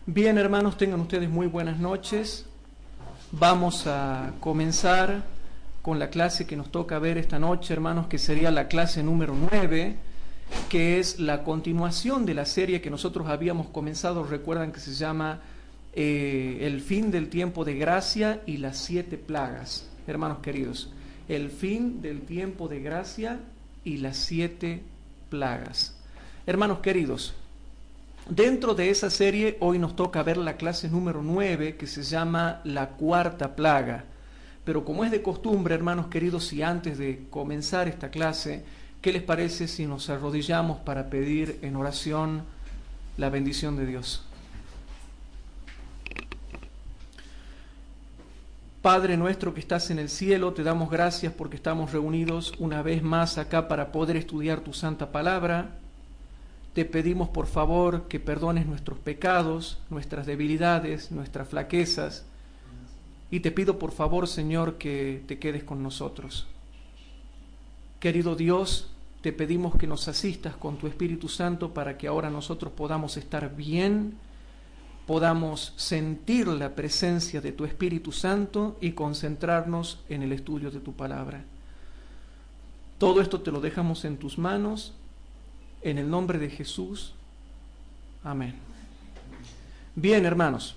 Bien, hermanos, tengan ustedes muy buenas noches. Vamos a comenzar con la clase que nos toca ver esta noche, hermanos, que sería la clase número 9, que es la continuación de la serie que nosotros habíamos comenzado. Recuerdan que se llama El fin del tiempo de gracia y las 7 plagas. Hermanos queridos, el fin del tiempo de gracia y las 7 plagas. Hermanos queridos, dentro de esa serie hoy nos toca ver la clase número 9, que se llama la 4ª plaga. Pero como es de costumbre, hermanos queridos, y antes de comenzar esta clase, ¿qué les parece si nos arrodillamos para pedir en oración la bendición de Dios? Padre nuestro que estás en el cielo, te damos gracias porque estamos reunidos una vez más acá para poder estudiar tu santa palabra. Te pedimos por favor que perdones nuestros pecados, nuestras debilidades, nuestras flaquezas. Y te pido por favor, Señor, que te quedes con nosotros. Querido Dios, te pedimos que nos asistas con tu Espíritu Santo para que ahora nosotros podamos estar bien, podamos sentir la presencia de tu Espíritu Santo y concentrarnos en el estudio de tu palabra. Todo esto te lo dejamos en tus manos, en el nombre de Jesús. Amén. Bien, hermanos.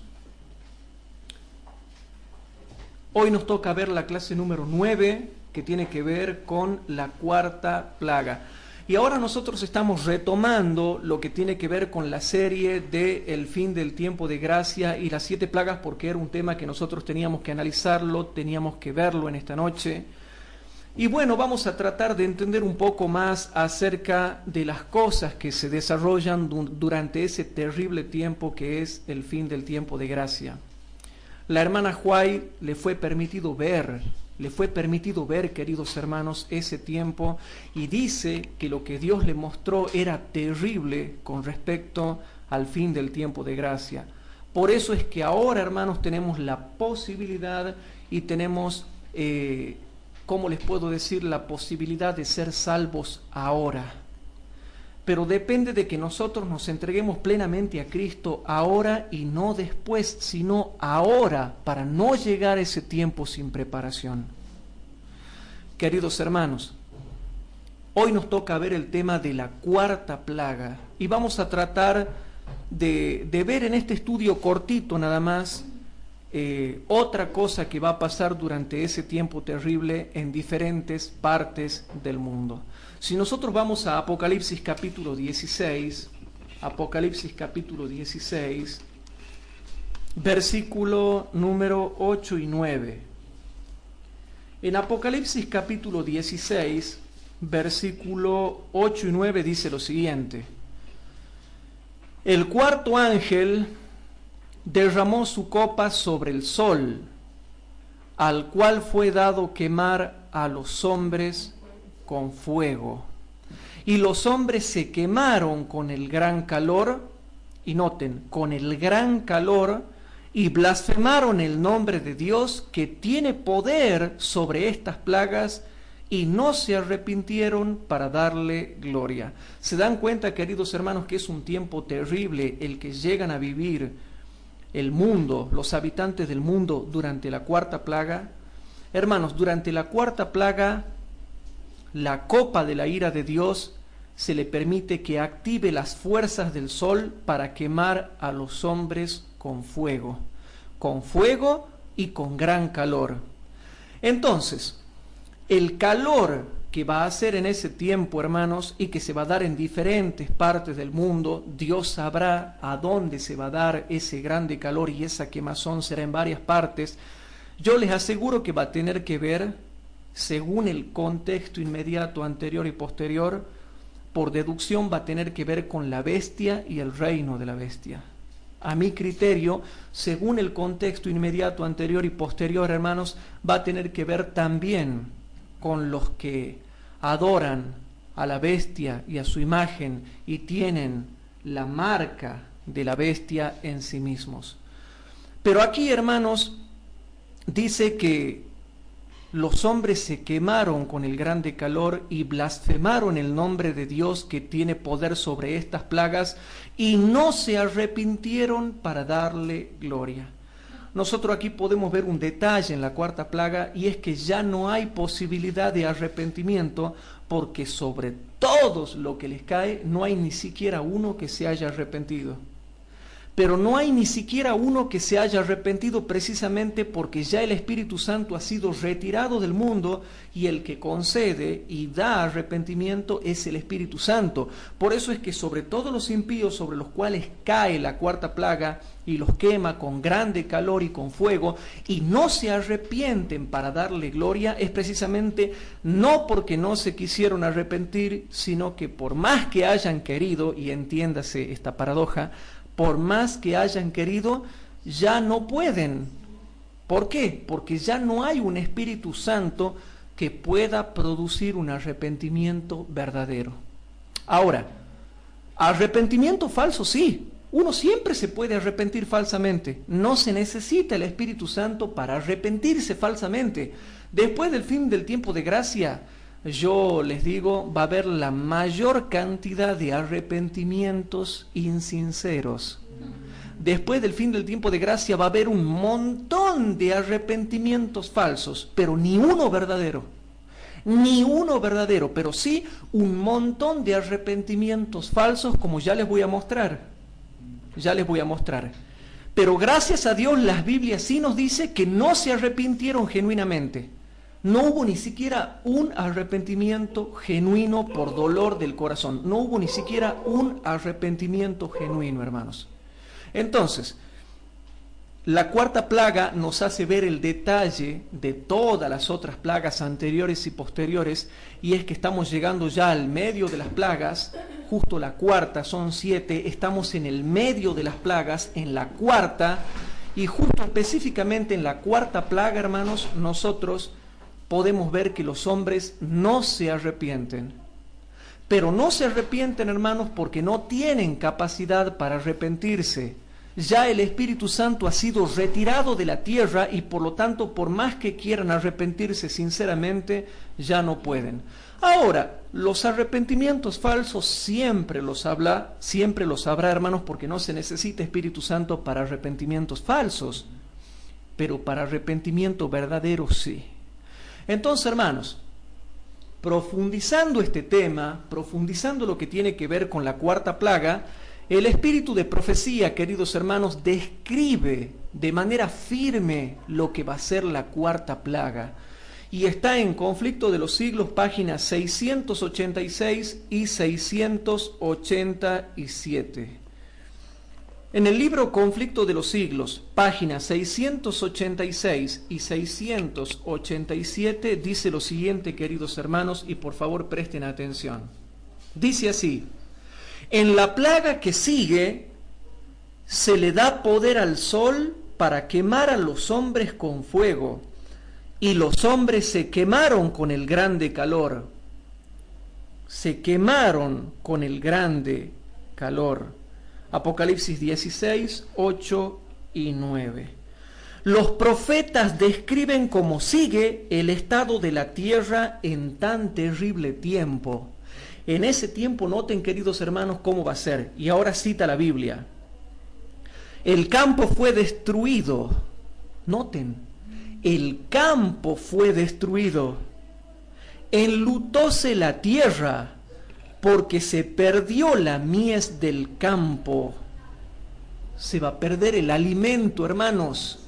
Hoy nos toca ver la clase número 9, que tiene que ver con la 4ª plaga. Y ahora nosotros estamos retomando lo que tiene que ver con la serie de El fin del tiempo de gracia y las 7 plagas, porque era un tema que nosotros teníamos que analizarlo, teníamos que verlo en esta noche. Y bueno, vamos a tratar de entender un poco más acerca de las cosas que se desarrollan durante ese terrible tiempo que es el fin del tiempo de gracia. La hermana Huay le fue permitido ver, queridos hermanos, ese tiempo, y dice que lo que Dios le mostró era terrible con respecto al fin del tiempo de gracia. Por eso es que ahora, hermanos, tenemos la posibilidad y tenemos, ¿cómo les puedo decir? La posibilidad de ser salvos ahora. Pero depende de que nosotros nos entreguemos plenamente a Cristo ahora y no después, sino ahora, para no llegar a ese tiempo sin preparación. Queridos hermanos, hoy nos toca ver el tema de la 4ª plaga y vamos a tratar de ver en este estudio cortito nada más otra cosa que va a pasar durante ese tiempo terrible en diferentes partes del mundo. Si nosotros vamos a Apocalipsis capítulo 16, versículo número 8 y 9. En Apocalipsis capítulo 16, versículo 8 y 9 dice lo siguiente: El 4º ángel derramó su copa sobre el sol, al cual fue dado quemar a los hombres con fuego. Y los hombres se quemaron con el gran calor, y noten, con el gran calor, y blasfemaron el nombre de Dios que tiene poder sobre estas plagas, y no se arrepintieron para darle gloria. ¿Se dan cuenta, queridos hermanos, que es un tiempo terrible el que llegan a vivir el mundo, los habitantes del mundo durante la 4ª plaga? Hermanos, durante la 4ª plaga, la copa de la ira de Dios se le permite que active las fuerzas del sol para quemar a los hombres con fuego y con gran calor. Entonces, el calor que va a hacer en ese tiempo, hermanos, y que se va a dar en diferentes partes del mundo, Dios sabrá a dónde se va a dar ese grande calor, y esa quemazón será en varias partes. Yo les aseguro que va a tener que ver, según el contexto inmediato, anterior y posterior, por deducción va a tener que ver con la bestia y el reino de la bestia. A mi criterio, según el contexto inmediato, anterior y posterior, hermanos, va a tener que ver también con los que adoran a la bestia y a su imagen y tienen la marca de la bestia en sí mismos. Pero aquí, hermanos, dice que los hombres se quemaron con el grande calor y blasfemaron el nombre de Dios que tiene poder sobre estas plagas y no se arrepintieron para darle gloria. Nosotros aquí podemos ver un detalle en la cuarta plaga y es que ya no hay posibilidad de arrepentimiento porque sobre todos lo que les cae no hay ni siquiera uno que se haya arrepentido. Pero no hay ni siquiera uno que se haya arrepentido precisamente porque ya el Espíritu Santo ha sido retirado del mundo y el que concede y da arrepentimiento es el Espíritu Santo. Por eso es que sobre todos los impíos sobre los cuales cae la cuarta plaga y los quema con grande calor y con fuego y no se arrepienten para darle gloria, es precisamente no porque no se quisieron arrepentir, sino que por más que hayan querido, y entiéndase esta paradoja, por más que hayan querido, ya no pueden. ¿Por qué? Porque ya no hay un Espíritu Santo que pueda producir un arrepentimiento verdadero. Ahora, arrepentimiento falso sí. Uno siempre se puede arrepentir falsamente. No se necesita el Espíritu Santo para arrepentirse falsamente. Después del fin del tiempo de gracia, yo les digo, va a haber la mayor cantidad de arrepentimientos insinceros. Después del fin del tiempo de gracia va a haber un montón de arrepentimientos falsos, pero ni uno verdadero. Ni uno verdadero, pero sí un montón de arrepentimientos falsos, como ya les voy a mostrar. Ya les voy a mostrar. Pero gracias a Dios, la Biblia sí nos dice que no se arrepintieron genuinamente. No hubo ni siquiera un arrepentimiento genuino por dolor del corazón. No hubo ni siquiera un arrepentimiento genuino, hermanos. Entonces, la cuarta plaga nos hace ver el detalle de todas las otras plagas anteriores y posteriores, y es que estamos llegando ya al medio de las plagas, justo la cuarta, son 7, estamos en el medio de las plagas, en la cuarta, y justo específicamente en la cuarta plaga, hermanos, nosotros podemos ver que los hombres no se arrepienten. Pero no se arrepienten, hermanos, porque no tienen capacidad para arrepentirse. Ya el Espíritu Santo ha sido retirado de la tierra y por lo tanto, por más que quieran arrepentirse sinceramente, ya no pueden. Ahora, los arrepentimientos falsos siempre los habrá, hermanos, porque no se necesita Espíritu Santo para arrepentimientos falsos, pero para arrepentimiento verdadero sí. Entonces, hermanos, profundizando este tema, profundizando lo que tiene que ver con la cuarta plaga, el espíritu de profecía, queridos hermanos, describe de manera firme lo que va a ser la cuarta plaga. Y está en Conflicto de los Siglos, páginas 686 y 687. En el libro Conflicto de los Siglos, páginas 686 y 687, dice lo siguiente, queridos hermanos, y por favor presten atención. Dice así: en la plaga que sigue, se le da poder al sol para quemar a los hombres con fuego, y los hombres se quemaron con el grande calor. Se quemaron con el grande calor. Apocalipsis 16, 8 y 9. Los profetas describen cómo sigue el estado de la tierra en tan terrible tiempo. En ese tiempo, noten, queridos hermanos, cómo va a ser. Y ahora cita la Biblia. El campo fue destruido. Noten, el campo fue destruido. Enlutóse la tierra, porque se perdió la mies del campo. Se va a perder el alimento, hermanos.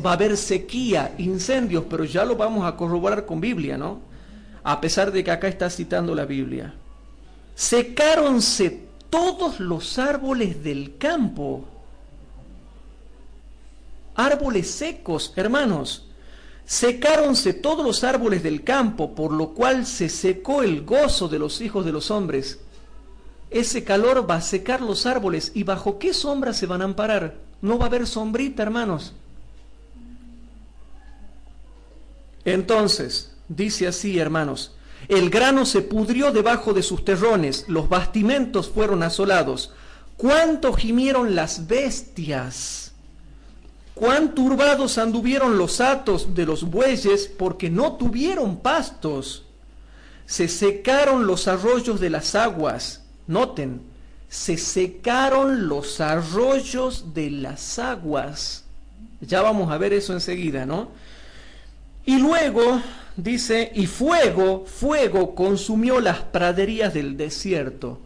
Va a haber sequía, incendios, pero ya lo vamos a corroborar con Biblia, ¿no? A pesar de que acá está citando la Biblia. Secáronse todos los árboles del campo. Árboles secos, hermanos. Secáronse todos los árboles del campo, por lo cual se secó el gozo de los hijos de los hombres. Ese calor va a secar los árboles. ¿Y bajo qué sombra se van a amparar? No va a haber sombrita, hermanos. Entonces, dice así, hermanos: el grano se pudrió debajo de sus terrones, los bastimentos fueron asolados. ¿Cuánto gimieron las bestias? Cuán turbados anduvieron los hatos de los bueyes, porque no tuvieron pastos. Se secaron los arroyos de las aguas. Noten, se secaron los arroyos de las aguas. Ya vamos a ver eso enseguida, ¿no? Y luego dice, y fuego consumió las praderías del desierto.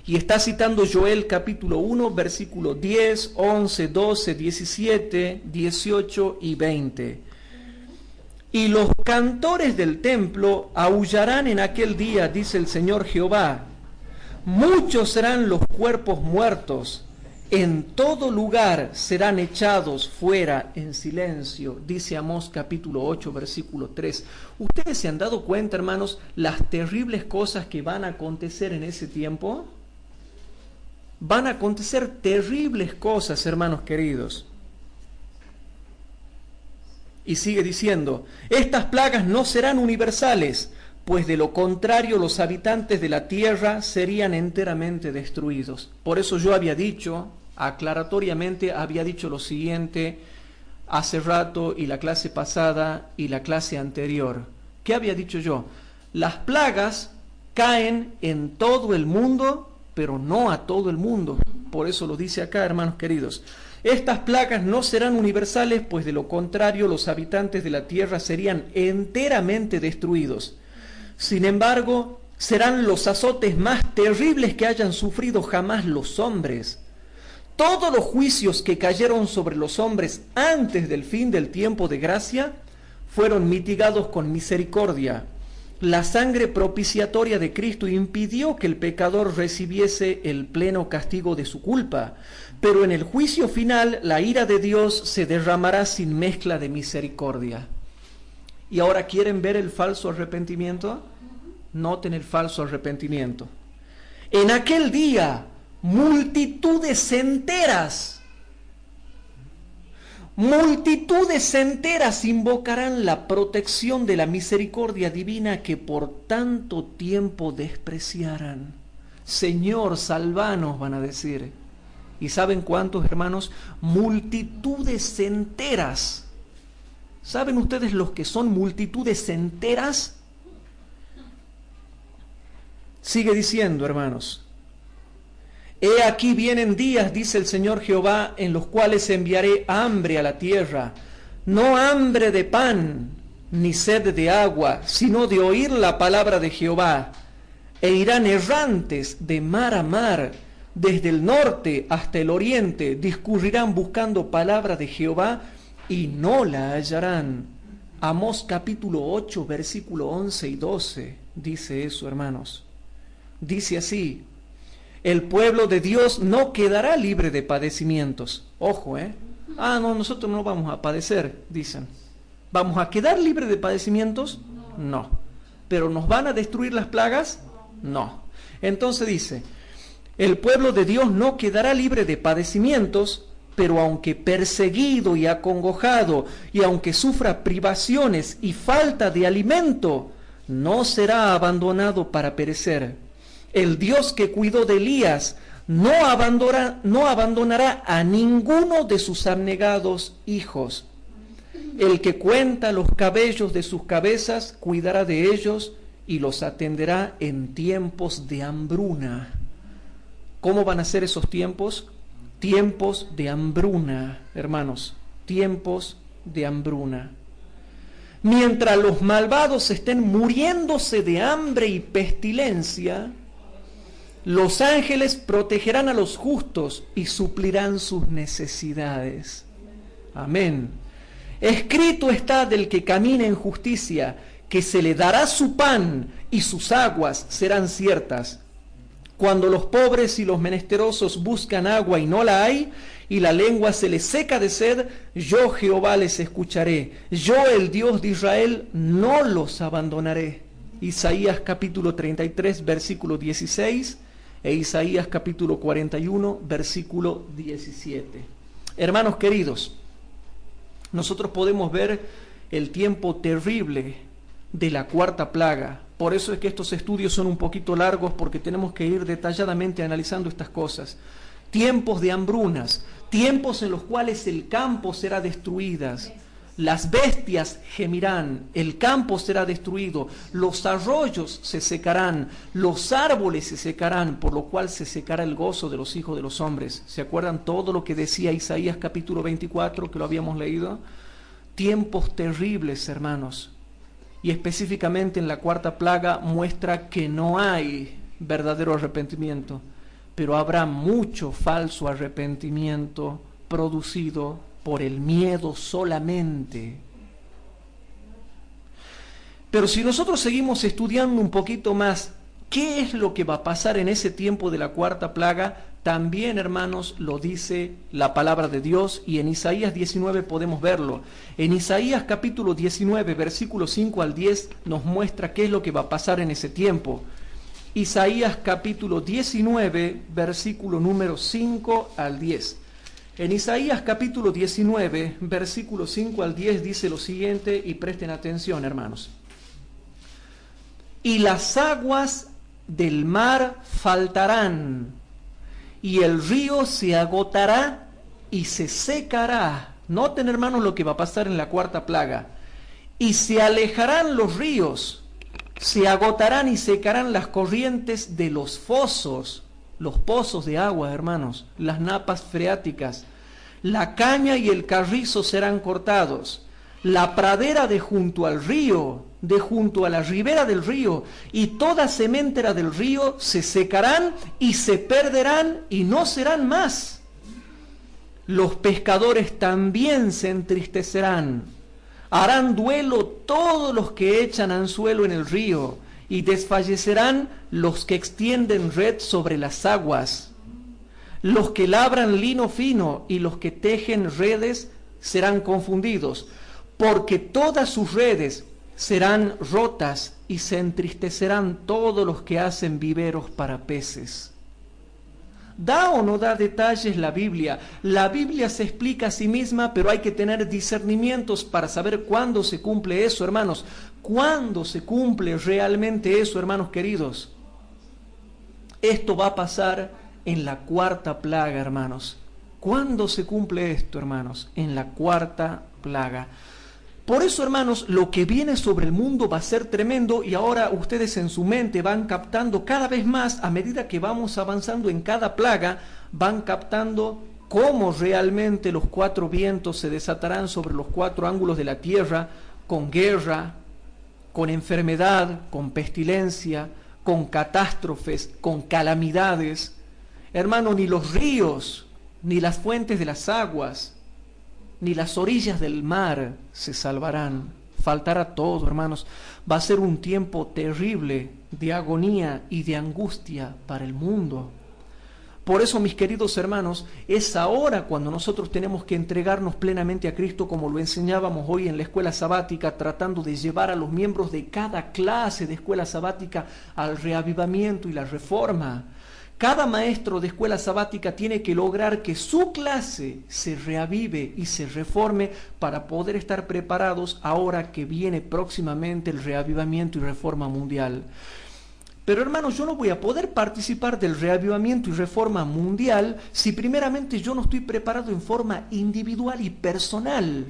Y está citando Joel capítulo 1, versículo 10, 11, 12, 17, 18 y 20. Y los cantores del templo aullarán en aquel día, dice el Señor Jehová. Muchos serán los cuerpos muertos, en todo lugar serán echados fuera en silencio, dice Amós capítulo 8, versículo 3. ¿Ustedes se han dado cuenta, hermanos, las terribles cosas que van a acontecer en ese tiempo? Van a acontecer terribles cosas, hermanos queridos. Y sigue diciendo, estas plagas no serán universales, pues de lo contrario los habitantes de la tierra serían enteramente destruidos. Por eso yo había dicho, aclaratoriamente había dicho lo siguiente hace rato, y la clase pasada y la clase anterior. ¿Qué había dicho yo? Las plagas caen en todo el mundo, pero no a todo el mundo. Por eso lo dice acá, hermanos queridos. Estas plagas no serán universales, pues de lo contrario los habitantes de la tierra serían enteramente destruidos. Sin embargo, serán los azotes más terribles que hayan sufrido jamás los hombres. Todos los juicios que cayeron sobre los hombres antes del fin del tiempo de gracia fueron mitigados con misericordia. La sangre propiciatoria de Cristo impidió que el pecador recibiese el pleno castigo de su culpa, pero en el juicio final la ira de Dios se derramará sin mezcla de misericordia. ¿Y ahora quieren ver el falso arrepentimiento? Noten el falso arrepentimiento. En aquel día, multitudes enteras invocarán la protección de la misericordia divina que por tanto tiempo despreciaran. Señor, salvanos, van a decir. ¿Y saben cuántos, hermanos? Multitudes enteras. ¿Saben ustedes los que son multitudes enteras? Sigue diciendo, hermanos. He aquí vienen días, dice el Señor Jehová, en los cuales enviaré hambre a la tierra, no hambre de pan, ni sed de agua, sino de oír la palabra de Jehová. E irán errantes de mar a mar, desde el norte hasta el oriente, discurrirán buscando palabra de Jehová, y no la hallarán. Amós capítulo 8, versículo 11 y 12, dice eso, hermanos. Dice así: el pueblo de Dios no quedará libre de padecimientos. Ojo, no, nosotros no vamos a padecer, dicen. ¿Vamos a quedar libres de padecimientos? No. ¿Pero nos van a destruir las plagas? No. Entonces dice, el pueblo de Dios no quedará libre de padecimientos, pero aunque perseguido y acongojado, y aunque sufra privaciones y falta de alimento, no será abandonado para perecer. El Dios que cuidó de Elías no abandonará a ninguno de sus abnegados hijos. El que cuenta los cabellos de sus cabezas cuidará de ellos y los atenderá en tiempos de hambruna. ¿Cómo van a ser esos tiempos? Tiempos de hambruna, hermanos, tiempos de hambruna. Mientras los malvados estén muriéndose de hambre y pestilencia, los ángeles protegerán a los justos y suplirán sus necesidades. Amén. Escrito está del que camina en justicia, que se le dará su pan y sus aguas serán ciertas. Cuando los pobres y los menesterosos buscan agua y no la hay, y la lengua se les seca de sed, yo Jehová les escucharé. Yo, el Dios de Israel, no los abandonaré. Isaías capítulo 33, versículo 16, e Isaías capítulo 41, versículo 17. Hermanos queridos, nosotros podemos ver el tiempo terrible de la cuarta plaga. Por eso es que estos estudios son un poquito largos, porque tenemos que ir detalladamente analizando estas cosas. Tiempos de hambrunas, tiempos en los cuales el campo será destruido, las bestias gemirán, el campo será destruido, los arroyos se secarán, los árboles se secarán, por lo cual se secará el gozo de los hijos de los hombres. ¿Se acuerdan todo lo que decía Isaías capítulo 24, que lo habíamos leído? Tiempos terribles, hermanos. Y específicamente en la cuarta plaga muestra que no hay verdadero arrepentimiento, pero habrá mucho falso arrepentimiento producido por el miedo solamente. Pero si nosotros seguimos estudiando un poquito más qué es lo que va a pasar en ese tiempo de la cuarta plaga, también, hermanos, lo dice la palabra de Dios, y en Isaías 19 podemos verlo. En Isaías capítulo 19, versículos 5 al 10, nos muestra qué es lo que va a pasar en ese tiempo. Isaías capítulo 19, versículo número 5 al 10. En Isaías capítulo 19, versículo 5 al 10 dice lo siguiente, y presten atención, hermanos. Y las aguas del mar faltarán, y el río se agotará y se secará. Noten, hermanos, lo que va a pasar en la cuarta plaga. Y se alejarán los ríos, se agotarán y secarán las corrientes de los fosos, los pozos de agua, hermanos, las napas freáticas. La caña y el carrizo serán cortados. La pradera de junto al río, de junto a la ribera del río, y toda sementera del río se secarán y se perderán y no serán más. Los pescadores también se entristecerán. Harán duelo todos los que echan anzuelo en el río, y desfallecerán los que extienden red sobre las aguas. Los que labran lino fino y los que tejen redes serán confundidos, porque todas sus redes serán rotas y se entristecerán todos los que hacen viveros para peces. ¿Da o no da detalles la Biblia? La Biblia se explica a sí misma, pero hay que tener discernimientos para saber cuándo se cumple eso, hermanos. ¿Cuándo se cumple realmente eso, hermanos queridos? Esto va a pasar en la cuarta plaga, hermanos. ¿Cuándo se cumple esto, hermanos? En la cuarta plaga. Por eso, hermanos, lo que viene sobre el mundo va a ser tremendo, y ahora ustedes en su mente van captando cada vez más, a medida que vamos avanzando en cada plaga, van captando cómo realmente los cuatro vientos se desatarán sobre los cuatro ángulos de la tierra, con guerra, con enfermedad, con pestilencia, con catástrofes, con calamidades. Hermano, ni los ríos, ni las fuentes de las aguas, ni las orillas del mar se salvarán. Faltará todo, hermanos. Va a ser un tiempo terrible de agonía y de angustia para el mundo. Por eso, mis queridos hermanos, es ahora cuando nosotros tenemos que entregarnos plenamente a Cristo, como lo enseñábamos hoy en la escuela sabática, tratando de llevar a los miembros de cada clase de escuela sabática al reavivamiento y la reforma. Cada maestro de escuela sabática tiene que lograr que su clase se reavive y se reforme para poder estar preparados ahora que viene próximamente el reavivamiento y reforma mundial. Pero hermanos, yo no voy a poder participar del reavivamiento y reforma mundial si primeramente yo no estoy preparado en forma individual y personal.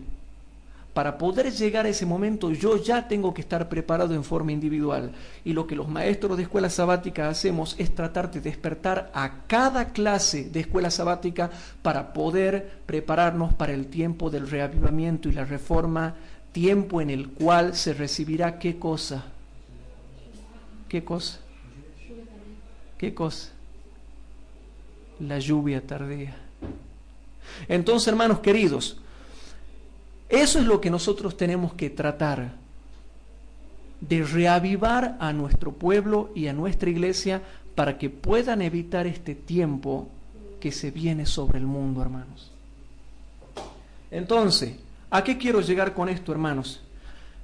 Para poder llegar a ese momento yo ya tengo que estar preparado en forma individual. Y lo que los maestros de escuela sabática hacemos es tratar de despertar a cada clase de escuela sabática para poder prepararnos para el tiempo del reavivamiento y la reforma, tiempo en el cual se recibirá ¿qué cosa? ¿Qué cosa? ¿Qué cosa? La lluvia tardía. Entonces, hermanos queridos, eso es lo que nosotros tenemos que tratar, de reavivar a nuestro pueblo y a nuestra iglesia para que puedan evitar este tiempo que se viene sobre el mundo, hermanos. Entonces, ¿a qué quiero llegar con esto, hermanos?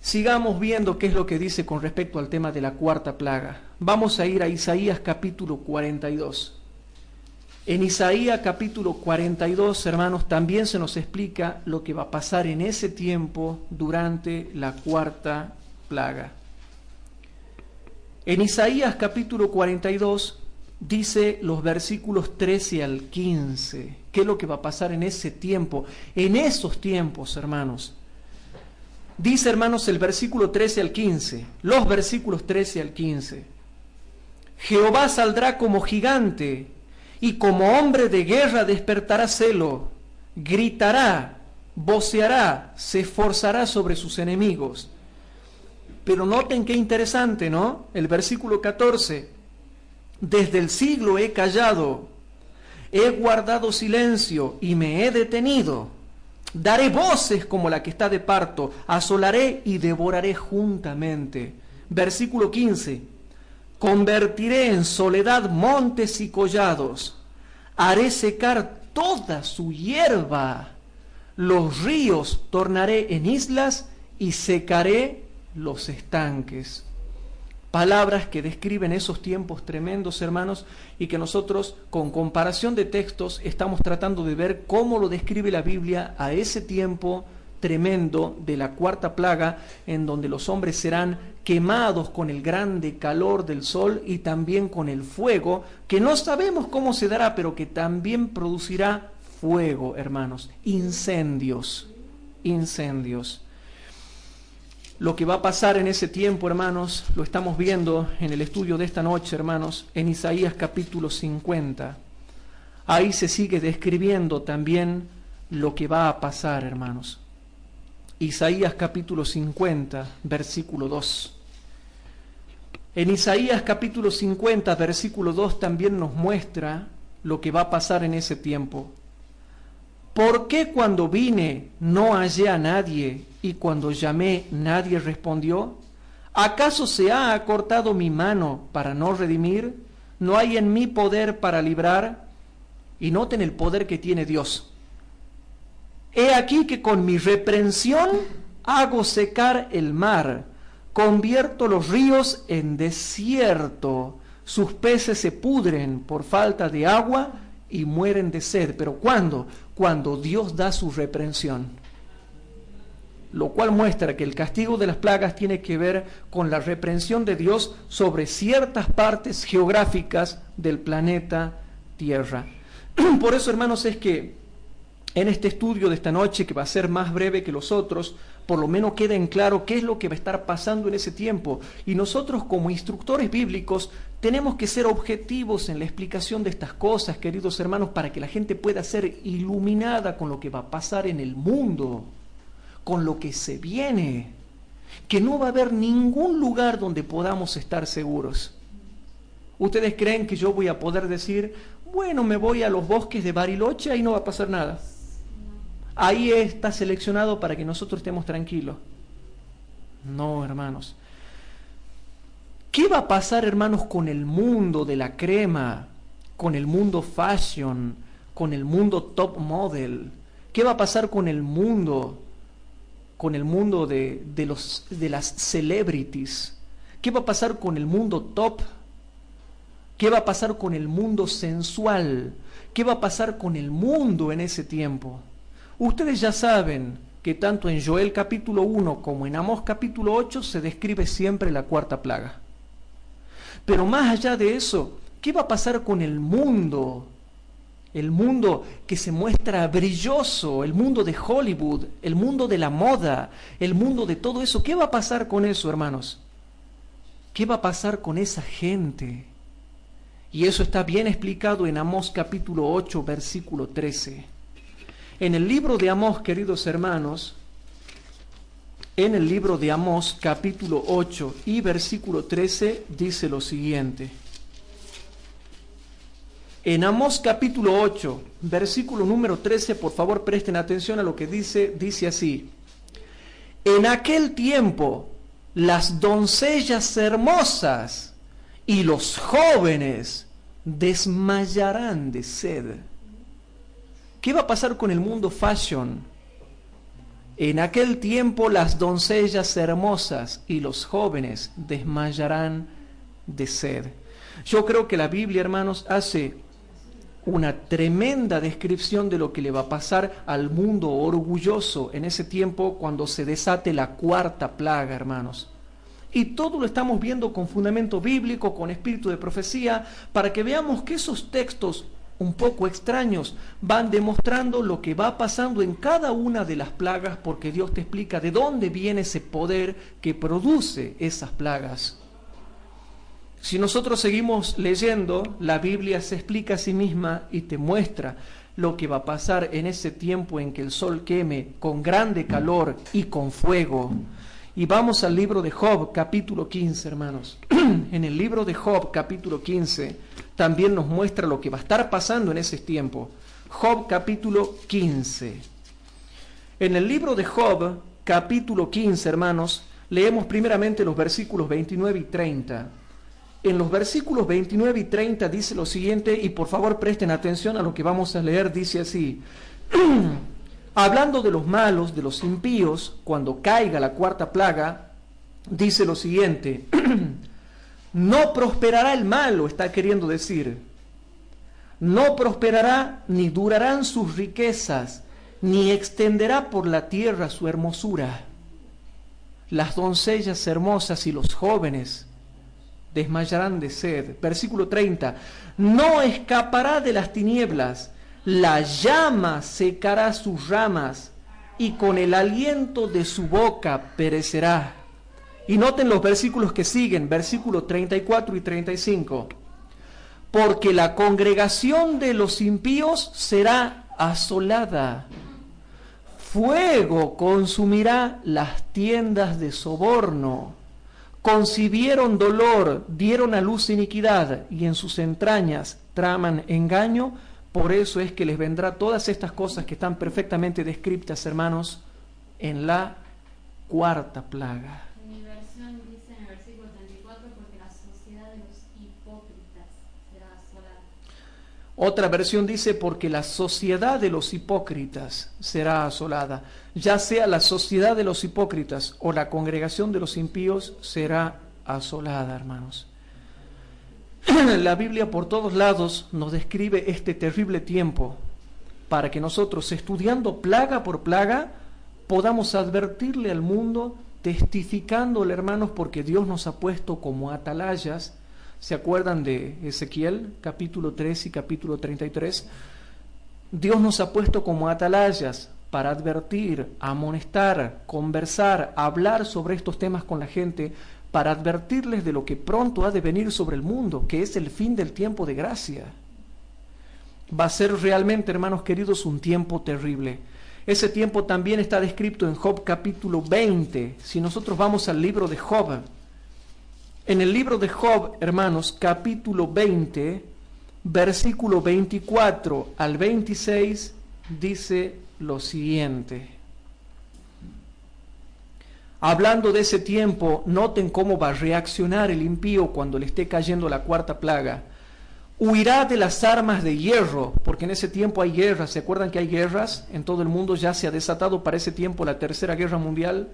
Sigamos viendo qué es lo que dice con respecto al tema de la cuarta plaga. Vamos a ir a Isaías capítulo 42. En Isaías capítulo 42, hermanos, también se nos explica lo que va a pasar en ese tiempo durante la cuarta plaga. En Isaías capítulo 42 dice los versículos 13 al 15. ¿Qué es lo que va a pasar en ese tiempo? En esos tiempos, hermanos. Dice, hermanos, el versículo 13 al 15, los versículos 13 al 15. Jehová saldrá como gigante, y como hombre de guerra despertará celo, gritará, voceará, se esforzará sobre sus enemigos. Pero noten qué interesante, ¿no? El versículo 14. Desde el siglo he callado, he guardado silencio y me he detenido. Daré voces como la que está de parto, asolaré y devoraré juntamente. Versículo 15. Convertiré en soledad montes y collados, haré secar toda su hierba, los ríos tornaré en islas y secaré los estanques. Palabras que describen esos tiempos tremendos, hermanos, y que nosotros, con comparación de textos, estamos tratando de ver cómo lo describe la Biblia a ese tiempo tremendo de la cuarta plaga, en donde los hombres serán quemados con el grande calor del sol y también con el fuego, que no sabemos cómo se dará, pero que también producirá fuego, hermanos, incendios. Lo que va a pasar en ese tiempo, hermanos, lo estamos viendo en el estudio de esta noche, hermanos, en Isaías capítulo 50. Ahí se sigue describiendo también lo que va a pasar, hermanos. Isaías capítulo 50, versículo 2. En Isaías capítulo 50, versículo 2 también nos muestra lo que va a pasar en ese tiempo. ¿Por qué cuando vine no hallé a nadie y cuando llamé nadie respondió? ¿Acaso se ha acortado mi mano para no redimir? ¿No hay en mí poder para librar? Y noten el poder que tiene Dios. He aquí que con mi reprensión hago secar el mar, convierto los ríos en desierto, sus peces se pudren por falta de agua y mueren de sed. ¿Pero cuándo? Cuando Dios da su reprensión. Lo cual muestra que el castigo de las plagas tiene que ver con la reprensión de Dios sobre ciertas partes geográficas del planeta Tierra. Por eso, hermanos, es que en este estudio de esta noche, que va a ser más breve que los otros, por lo menos queda en claro qué es lo que va a estar pasando en ese tiempo. Y nosotros, como instructores bíblicos, tenemos que ser objetivos en la explicación de estas cosas, queridos hermanos, para que la gente pueda ser iluminada con lo que va a pasar en el mundo, con lo que se viene, que no va a haber ningún lugar donde podamos estar seguros. ¿Ustedes creen que yo voy a poder decir, bueno, me voy a los bosques de Bariloche, ahí no va a pasar nada? Ahí está seleccionado para que nosotros estemos tranquilos. No, hermanos. ¿Qué va a pasar, hermanos, con el mundo de la crema, con el mundo fashion, con el mundo top model? ¿Qué va a pasar con el mundo de las celebrities? ¿Qué va a pasar con el mundo top? ¿Qué va a pasar con el mundo sensual? ¿Qué va a pasar con el mundo en ese tiempo? Ustedes ya saben que tanto en Joel capítulo 1 como en Amós capítulo 8 se describe siempre la cuarta plaga. Pero más allá de eso, ¿qué va a pasar con el mundo? El mundo que se muestra brilloso, el mundo de Hollywood, el mundo de la moda, el mundo de todo eso. ¿Qué va a pasar con eso, hermanos? ¿Qué va a pasar con esa gente? Y eso está bien explicado en Amós capítulo 8, versículo 13. En el libro de Amós, queridos hermanos, en el libro de Amós capítulo 8 y versículo 13 dice lo siguiente. En Amós capítulo 8, versículo número 13, por favor presten atención a lo que dice así. En aquel tiempo las doncellas hermosas y los jóvenes desmayarán de sed. ¿Qué va a pasar con el mundo fashion? En aquel tiempo las doncellas hermosas y los jóvenes desmayarán de sed. Yo creo que la Biblia, hermanos, hace una tremenda descripción de lo que le va a pasar al mundo orgulloso en ese tiempo cuando se desate la cuarta plaga, hermanos. Y todo lo estamos viendo con fundamento bíblico, con espíritu de profecía, para que veamos que esos textos un poco extraños, van demostrando lo que va pasando en cada una de las plagas, porque Dios te explica de dónde viene ese poder que produce esas plagas. Si nosotros seguimos leyendo, la Biblia se explica a sí misma y te muestra lo que va a pasar en ese tiempo en que el sol queme con grande calor y con fuego. Y vamos al libro de Job, capítulo 15, hermanos. En el libro de Job, capítulo 15, también nos muestra lo que va a estar pasando en ese tiempo. Job, capítulo 15. En el libro de Job, capítulo 15, hermanos, leemos primeramente los versículos 29 y 30. En los versículos 29 y 30 dice lo siguiente, y por favor presten atención a lo que vamos a leer, dice así. Hablando de los malos, de los impíos, cuando caiga la cuarta plaga, dice lo siguiente. No prosperará el malo, está queriendo decir. No prosperará, ni durarán sus riquezas, ni extenderá por la tierra su hermosura. Las doncellas hermosas y los jóvenes desmayarán de sed. Versículo 30. No escapará de las tinieblas, la llama secará sus ramas, y con el aliento de su boca perecerá. Y noten los versículos que siguen, versículos 34 y 35. Porque la congregación de los impíos será asolada. Fuego consumirá las tiendas de soborno. Concibieron dolor, dieron a luz iniquidad, y en sus entrañas traman engaño. Por eso es que les vendrá todas estas cosas que están perfectamente descritas, hermanos, en la cuarta plaga. En mi versión dice en el versículo 34, porque la sociedad de los hipócritas será asolada. Otra versión dice, porque la sociedad de los hipócritas será asolada. Ya sea la sociedad de los hipócritas o la congregación de los impíos será asolada, hermanos. La Biblia por todos lados nos describe este terrible tiempo para que nosotros, estudiando plaga por plaga, podamos advertirle al mundo, testificándole, hermanos, porque Dios nos ha puesto como atalayas. ¿Se acuerdan de Ezequiel, capítulo 3 y capítulo 33? Dios nos ha puesto como atalayas para advertir, amonestar, conversar, hablar sobre estos temas con la gente, para advertirles de lo que pronto ha de venir sobre el mundo, que es el fin del tiempo de gracia. Va a ser realmente, hermanos queridos, un tiempo terrible. Ese tiempo también está descrito en Job capítulo 20. Si nosotros vamos al libro de Job, en el libro de Job, hermanos, capítulo 20, versículo 24 al 26, dice lo siguiente. Hablando de ese tiempo, noten cómo va a reaccionar el impío cuando le esté cayendo la cuarta plaga. Huirá de las armas de hierro, porque en ese tiempo hay guerras. ¿Se acuerdan que hay guerras? En todo el mundo ya se ha desatado para ese tiempo la Tercera Guerra Mundial.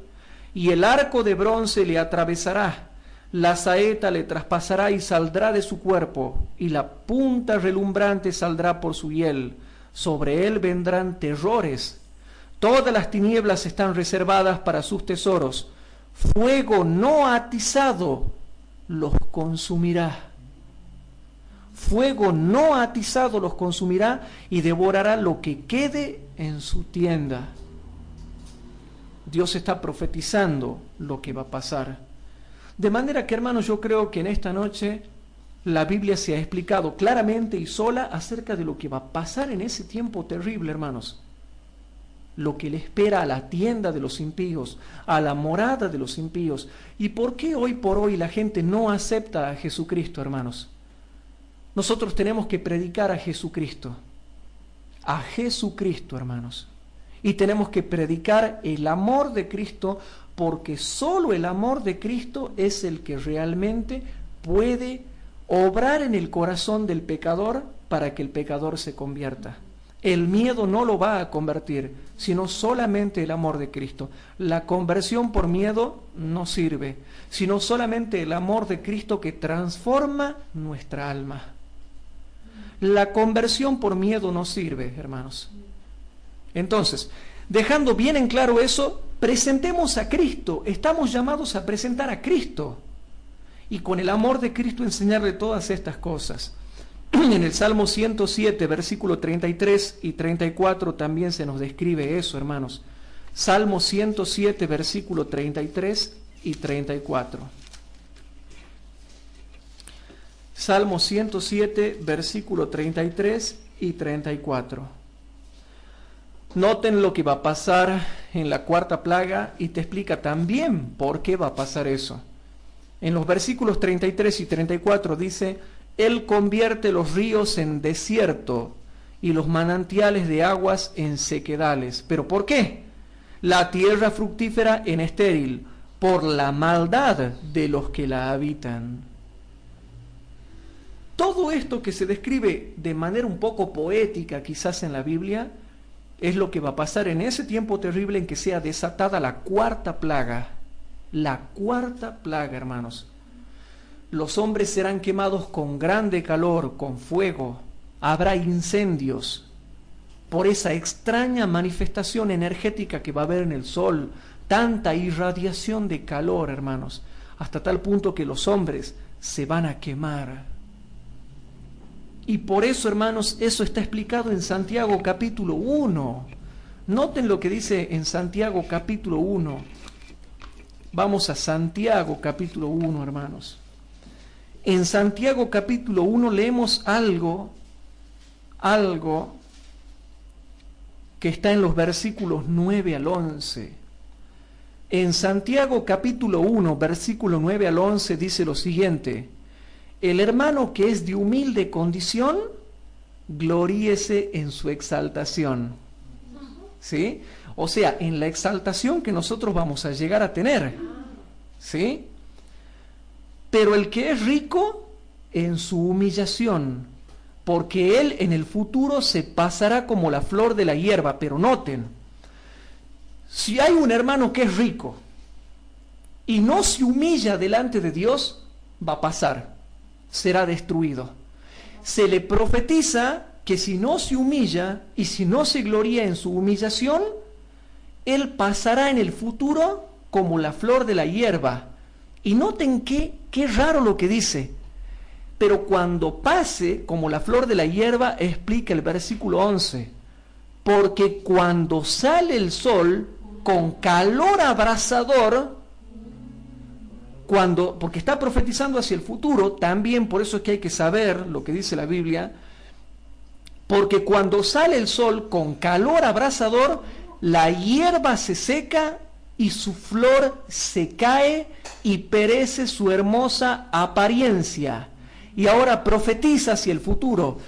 Y el arco de bronce le atravesará, la saeta le traspasará y saldrá de su cuerpo, y la punta relumbrante saldrá por su hiel. Sobre él vendrán terrores. Todas las tinieblas están reservadas para sus tesoros. Fuego no atizado los consumirá. Fuego no atizado los consumirá y devorará lo que quede en su tienda. Dios está profetizando lo que va a pasar. De manera que, hermanos, yo creo que en esta noche la Biblia se ha explicado claramente y sola acerca de lo que va a pasar en ese tiempo terrible, hermanos. Lo que le espera a la tienda de los impíos, a la morada de los impíos. ¿Y por qué hoy por hoy la gente no acepta a Jesucristo, hermanos? Nosotros tenemos que predicar a Jesucristo, hermanos. Y tenemos que predicar el amor de Cristo, porque solo el amor de Cristo es el que realmente puede obrar en el corazón del pecador para que el pecador se convierta. El miedo no lo va a convertir, sino solamente el amor de Cristo. La conversión por miedo no sirve, sino solamente el amor de Cristo que transforma nuestra alma. La conversión por miedo no sirve, hermanos. Entonces, dejando bien en claro eso, presentemos a Cristo. Estamos llamados a presentar a Cristo y con el amor de Cristo enseñarle todas estas cosas. En el Salmo 107, versículo 33 y 34 también se nos describe eso, hermanos. Salmo 107, versículo 33 y 34. Salmo 107, versículo 33 y 34. Noten lo que va a pasar en la cuarta plaga y te explica también por qué va a pasar eso. En los versículos 33 y 34 dice: Él convierte los ríos en desierto y los manantiales de aguas en sequedales. ¿Pero por qué? La tierra fructífera en estéril, por la maldad de los que la habitan. Todo esto que se describe de manera un poco poética quizás en la Biblia, es lo que va a pasar en ese tiempo terrible en que sea desatada la cuarta plaga. La cuarta plaga, hermanos. Los hombres serán quemados con grande calor, con fuego. Habrá incendios por esa extraña manifestación energética que va a haber en el sol. Tanta irradiación de calor, hermanos, hasta tal punto que los hombres se van a quemar. Y por eso, hermanos, eso está explicado en Santiago capítulo 1. Noten lo que dice en Santiago capítulo 1. Vamos a Santiago capítulo 1, hermanos. En Santiago capítulo 1 leemos algo que está en los versículos 9 al 11. En Santiago capítulo 1, versículo 9 al 11 dice lo siguiente: El hermano que es de humilde condición, gloríese en su exaltación. ¿Sí? O sea, en la exaltación que nosotros vamos a llegar a tener. ¿Sí? Pero el que es rico, en su humillación, porque él en el futuro se pasará como la flor de la hierba. Pero noten, si hay un hermano que es rico y no se humilla delante de Dios, va a pasar. Será destruido. Se le profetiza que si no se humilla y si no se gloria en su humillación, él pasará en el futuro como la flor de la hierba. Y noten qué raro lo que dice. Pero cuando pase como la flor de la hierba, explica el versículo 11, porque cuando sale el sol con calor abrasador, porque está profetizando hacia el futuro, también por eso es que hay que saber lo que dice la Biblia, porque cuando sale el sol con calor abrasador, la hierba se seca y su flor se cae y perece su hermosa apariencia. Y ahora profetiza hacia el futuro,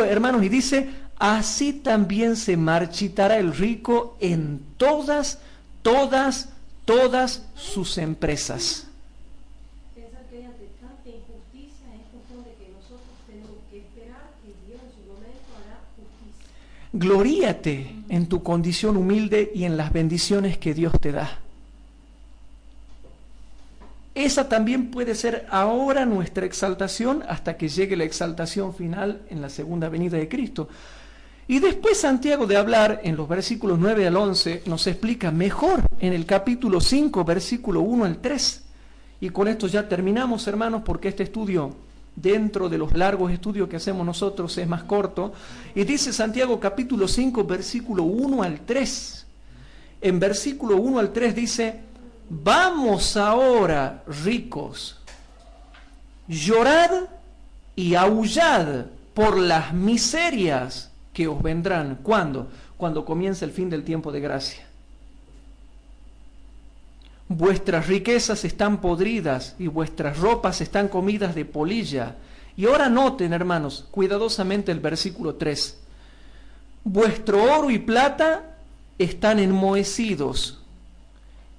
hermanos, y dice: así también se marchitará el rico en todas sus empresas. Pensar que hay ante tanta injusticia es cuestión de que nosotros tenemos que esperar que Dios en su momento hará justicia. Gloríate en tu condición humilde y en las bendiciones que Dios te da. Esa también puede ser ahora nuestra exaltación hasta que llegue la exaltación final en la segunda venida de Cristo. Y después Santiago, de hablar en los versículos 9 al 11, nos explica mejor en el capítulo 5, versículo 1 al 3. Y con esto ya terminamos, hermanos, porque este estudio, dentro de los largos estudios que hacemos nosotros, es más corto. Y dice Santiago capítulo 5, versículo 1 al 3. En versículo 1 al 3 dice: vamos ahora, ricos, llorad y aullad por las miserias que os vendrán. ¿Cuándo? Cuando comience el fin del tiempo de gracia. Vuestras riquezas están podridas y vuestras ropas están comidas de polilla. Y ahora noten, hermanos, cuidadosamente el versículo 3. Vuestro oro y plata están enmohecidos,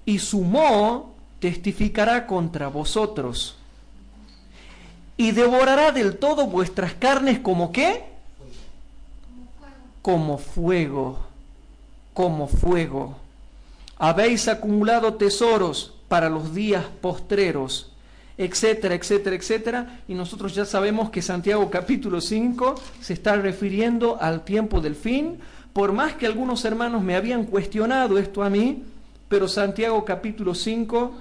y su moho testificará contra vosotros, y devorará del todo vuestras carnes como ¿qué? Como fuego. Como fuego. Habéis acumulado tesoros para los días postreros, etcétera, etcétera, etcétera. Y nosotros ya sabemos que Santiago capítulo 5 se está refiriendo al tiempo del fin. Por más que algunos hermanos me habían cuestionado esto a mí, pero Santiago capítulo 5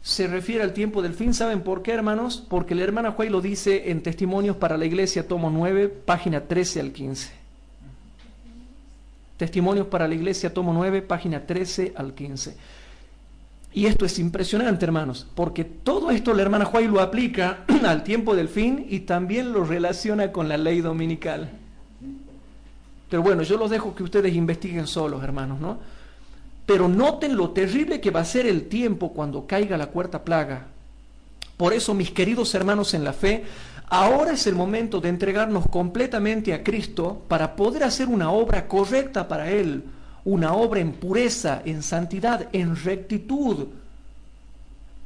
se refiere al tiempo del fin. ¿Saben por qué, hermanos? Porque la hermana Huay lo dice en Testimonios para la Iglesia, tomo 9, página 13 al 15. Testimonios para la Iglesia, tomo 9, página 13 al 15. Y esto es impresionante, hermanos, porque todo esto la hermana Huay lo aplica al tiempo del fin y también lo relaciona con la ley dominical. Pero bueno, yo los dejo que ustedes investiguen solos, hermanos, ¿no? Pero noten lo terrible que va a ser el tiempo cuando caiga la cuarta plaga. Por eso, mis queridos hermanos en la fe, ahora es el momento de entregarnos completamente a Cristo para poder hacer una obra correcta para Él, una obra en pureza, en santidad, en rectitud,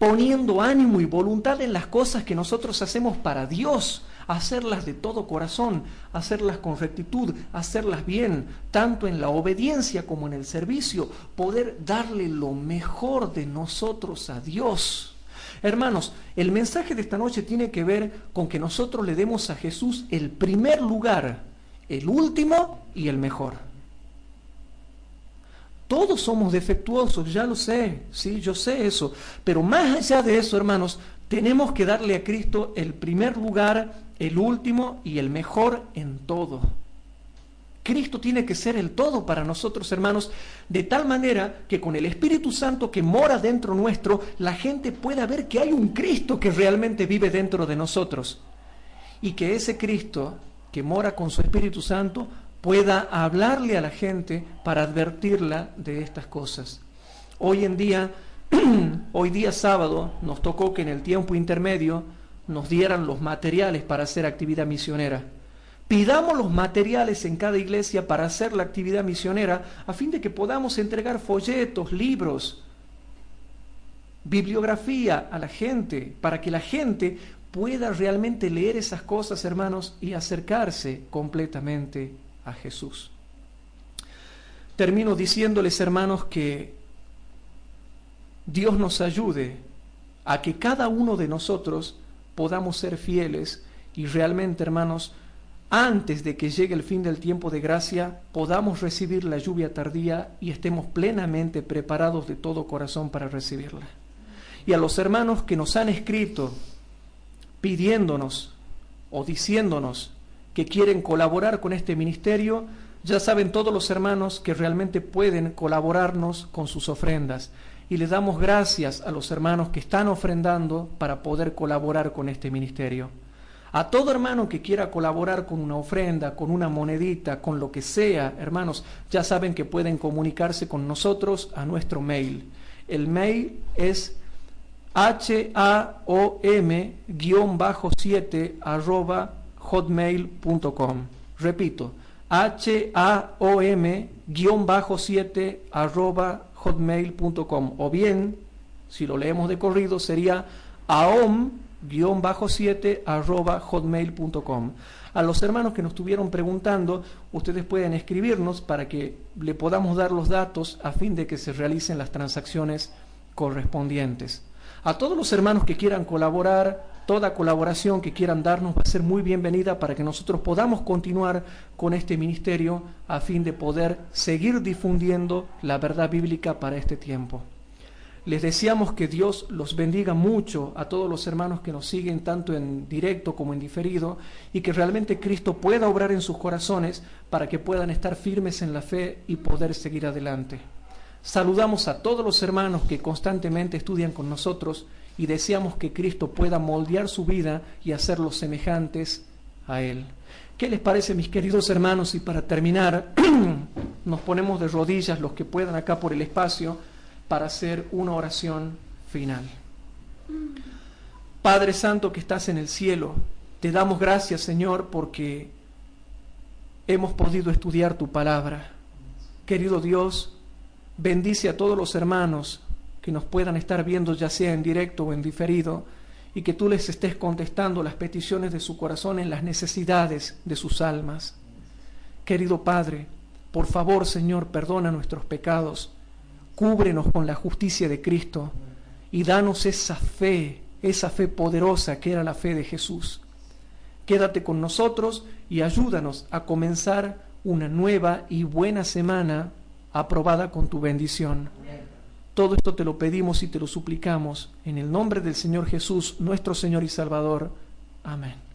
poniendo ánimo y voluntad en las cosas que nosotros hacemos para Dios, hacerlas de todo corazón, hacerlas con rectitud, hacerlas bien, tanto en la obediencia como en el servicio, poder darle lo mejor de nosotros a Dios. Hermanos, el mensaje de esta noche tiene que ver con que nosotros le demos a Jesús el primer lugar, el último y el mejor. Todos somos defectuosos, ya lo sé, sí, yo sé eso, pero más allá de eso, hermanos, tenemos que darle a Cristo el primer lugar, el último y el mejor en todo. Cristo tiene que ser el todo para nosotros, hermanos, de tal manera que con el Espíritu Santo que mora dentro nuestro, la gente pueda ver que hay un Cristo que realmente vive dentro de nosotros. Y que ese Cristo que mora con su Espíritu Santo pueda hablarle a la gente para advertirla de estas cosas. Hoy día sábado, nos tocó que en el tiempo intermedio nos dieran los materiales para hacer actividad misionera. Pidamos los materiales en cada iglesia para hacer la actividad misionera, a fin de que podamos entregar folletos, libros, bibliografía a la gente, para que la gente pueda realmente leer esas cosas, hermanos, y acercarse completamente a Jesús. Termino diciéndoles, hermanos, que Dios nos ayude a que cada uno de nosotros podamos ser fieles y realmente, hermanos, antes de que llegue el fin del tiempo de gracia, podamos recibir la lluvia tardía y estemos plenamente preparados de todo corazón para recibirla. Y a los hermanos que nos han escrito pidiéndonos o diciéndonos que quieren colaborar con este ministerio, ya saben todos los hermanos que realmente pueden colaborarnos con sus ofrendas. Y les damos gracias a los hermanos que están ofrendando para poder colaborar con este ministerio. A todo hermano que quiera colaborar con una ofrenda, con una monedita, con lo que sea, hermanos, ya saben que pueden comunicarse con nosotros a nuestro mail. El mail es HAOM-7 Repito, HAOM-7 o bien, si lo leemos de corrido, sería AOM-7 A los hermanos que nos estuvieron preguntando, ustedes pueden escribirnos para que le podamos dar los datos a fin de que se realicen las transacciones correspondientes. A todos los hermanos que quieran colaborar, toda colaboración que quieran darnos va a ser muy bienvenida para que nosotros podamos continuar con este ministerio a fin de poder seguir difundiendo la verdad bíblica para este tiempo. Les deseamos que Dios los bendiga mucho a todos los hermanos que nos siguen tanto en directo como en diferido y que realmente Cristo pueda obrar en sus corazones para que puedan estar firmes en la fe y poder seguir adelante. Saludamos a todos los hermanos que constantemente estudian con nosotros y deseamos que Cristo pueda moldear su vida y hacerlos semejantes a Él. ¿Qué les parece, mis queridos hermanos? Y para terminar, nos ponemos de rodillas los que puedan acá por el espacio para hacer una oración final. Padre Santo que estás en el cielo, te damos gracias, Señor, porque hemos podido estudiar tu palabra. Querido Dios, bendice a todos los hermanos que nos puedan estar viendo, ya sea en directo o en diferido, y que tú les estés contestando las peticiones de su corazón en las necesidades de sus almas. Querido Padre, por favor, Señor, perdona nuestros pecados, cúbrenos con la justicia de Cristo y danos esa fe poderosa que era la fe de Jesús. Quédate con nosotros y ayúdanos a comenzar una nueva y buena semana aprobada con tu bendición. Todo esto te lo pedimos y te lo suplicamos en el nombre del Señor Jesús, nuestro Señor y Salvador. Amén.